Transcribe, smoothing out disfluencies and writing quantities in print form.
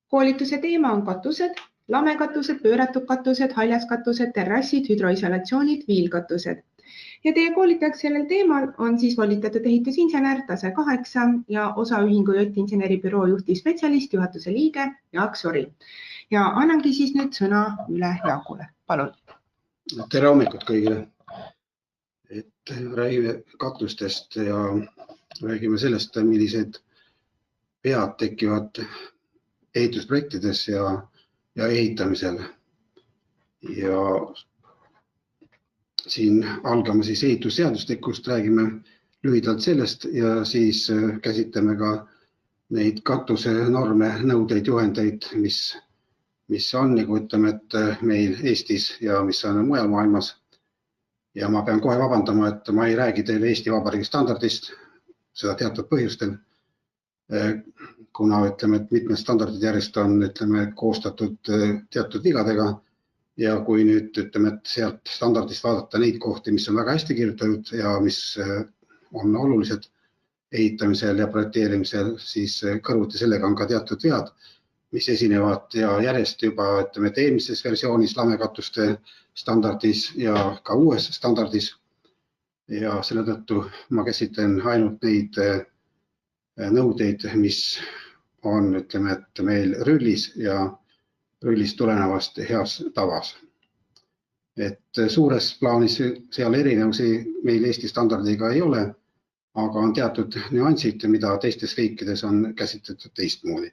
Koolituse teema on katused, lamekatused, pööratud katused, haljaskatused, terrassid, hüdroisolatsioonid, viilkatused. Ja teie koolitajaks sellel teemal on siis volitatud ehitusinsener tase 8 ja osaühingu Jott inseneribüroo juhtivspetsialist, juhatuse liige Jaak Sori. Ja annangi siis nüüd sõna üle Jaakule. Palun. Tere hommikut kõigile. Räägime katustest ja räägime sellest, millised vead tekivad ehitusprojektides ja ehitamisel. Ja siin algame siis ehitusseadustikust, räägime lühidalt sellest ja siis käsitleme ka neid katuse norme, nõudeid, juhendeid, mis on, nagu ütleme, et meil Eestis ja mis on mujal maailmas. Ja ma pean kohe vabandama, et ma ei räägi teile Eesti Vabariigi standardist, seda teatud põhjustel, kuna ütleme, et mitmed standardid järjest on koostatud teatud vigadega ja kui nüüd ütleme, et sealt standardist vaadata neid kohti, mis on väga hästi kirjutatud ja mis on olulised ehitamisel ja projekteerimisel, siis kõrvuti sellega on ka teatud vead, mis esinevad ja järjest juba ütleme, et eelmises versioonis lamekatuste standardis ja ka uues standardis. Ja selle tõttu ma käsitlen ainult neid nõudeid, mis on ütleme, et meil rüllis ja rüllist tulenevast heas tavas. Et suures plaanis seal erinevusi meil Eesti standardiga ei ole, aga on teatud nüansid, mida teistes riikides on käsitletud teistmoodi.